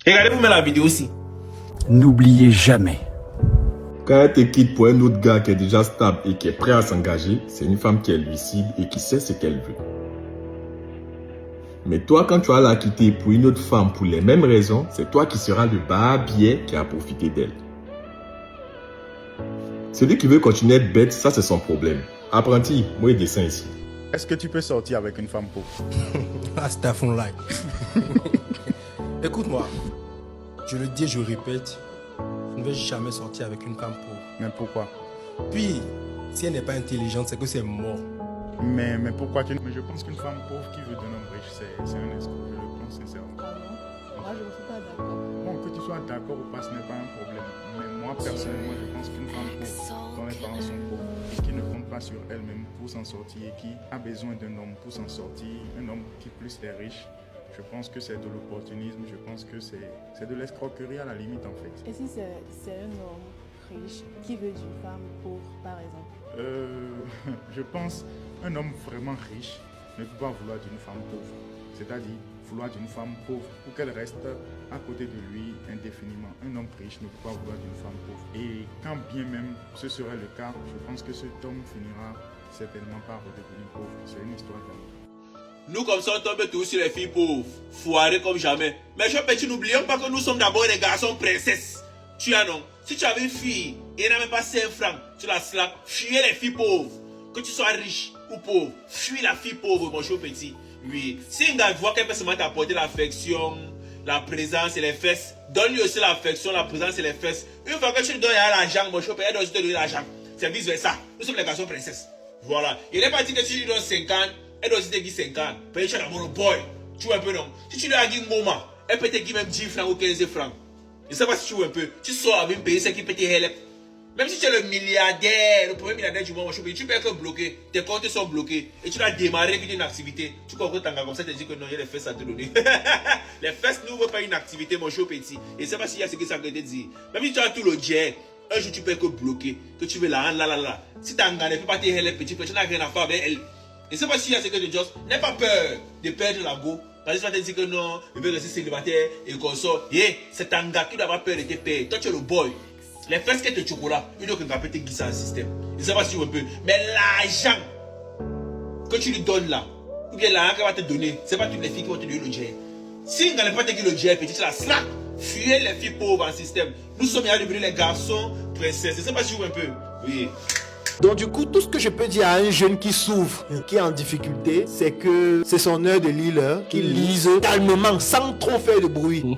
Regardez-vous la vidéo aussi. N'oubliez jamais. Quand elle te quitte pour un autre gars qui est déjà stable et qui est prêt à s'engager, c'est une femme qui est lucide et qui sait ce qu'elle veut. Mais toi, quand tu vas la quitter pour une autre femme pour les mêmes raisons, c'est toi qui seras le barbier qui a profité d'elle. Celui qui veut continuer à être bête, ça c'est son problème. Apprenti, moi il descend ici. Est-ce que tu peux sortir avec une femme pauvre? Ah, c'est à fond like. Écoute-moi, je le dis et je répète, je ne vais jamais sortir avec une femme pauvre. Mais pourquoi? Puis, si elle n'est pas intelligente, c'est que c'est mort. Mais pourquoi tu... Mais je pense qu'une femme pauvre qui veut d'un homme riche, c'est un escroc, je le pense sincèrement. Ah non, moi je ne suis pas d'accord. Bon, que tu sois d'accord ou pas, ce n'est pas un problème. Mais moi, personnellement, je pense qu'une femme pauvre, dont les parents sont pauvres, et qui ne compte pas sur elle-même pour s'en sortir, et qui a besoin d'un homme pour s'en sortir, un homme qui plus est riche, je pense que c'est de l'opportunisme, je pense que c'est de l'escroquerie à la limite en fait. Et si c'est un homme riche qui veut d'une femme pauvre, par exemple? Je pense un homme vraiment riche ne peut pas vouloir d'une femme pauvre. C'est-à-dire vouloir d'une femme pauvre pour qu'elle reste à côté de lui indéfiniment. Un homme riche ne peut pas vouloir d'une femme pauvre. Et quand bien même ce serait le cas, je pense que cet homme finira certainement par redevenir pauvre. C'est une histoire d'amour. Nous, comme ça, on tombe tous sur les filles pauvres, foirées comme jamais. Mais je petit, n'oublions pas que nous sommes d'abord des garçons princesses. Tu as non? Si tu avais une fille et elle n'a même pas 5 francs, tu la slaps, fuyez les filles pauvres. Que tu sois riche ou pauvre, fuis la fille pauvre, mon chou petit. Oui. Si un gars voit qu'elle peut seulement t'apporter l'affection, la présence et les fesses, donne-lui aussi l'affection, la présence et les fesses. Une fois que tu lui donnes l'argent, mon chou petit, elle doit aussi te donner l'argent. C'est vice versa. Nous sommes les garçons princesses. Voilà. Il n'est pas dit que si tu lui donnes 50, elle doit aussi te dire 50. Parce que tu as d'abord le boy. Tu vois un peu, non? Si tu lui as dit un moment, elle peut te dire même 10 francs ou 15 francs. Je ne sais pas si tu vois un peu. Tu sors avec un pays, c'est qui peut te help. Même si tu es le milliardaire, le premier milliardaire du monde, tu peux être bloqué. Tes comptes sont bloqués. Et tu dois démarrer une activité. Tu comprends que comme ça, tu te dis que non, il y a les fesses à te donner. Les fesses n'ouvrent pas une activité, mon chou petit. Et je ne sais pas s'il y a ce que ça peut te dire. Même si tu as tout le jet, un jour tu peux être bloqué. Que tu veux la là. Si tu as un gars, ne peut pas te help, petit peu, tu n'as rien à faire avec elle. Et je ne sais pas s'il y a ce que tu dis. N'aie pas peur de perdre la go. Parce que tu vas te dire que non, il veut rester célibataire et qu'on sort. C'est un gars qui doit avoir peur de te perdre. Toi, tu es le boy. Les fesses que tu chocolat, une autre qui peut te glisser dans le système. Je ne sais pas si tu veux un peu. Mais l'argent que tu lui donnes là, ou bien l'argent qu'elle va te donner, ce n'est pas toutes les filles qui vont te donner le jet. Si elle n'a pas te donné le jet, petit, tu la slack. Fuyez les filles pauvres en système. Nous sommes là devenus les garçons princesses. Je ne sais pas si tu veux un peu. Oui. Donc du coup, tout ce que je peux dire à un jeune qui souffre, qui est en difficulté, c'est que c'est son heure de lire, qu'il lise calmement, sans trop faire de bruit.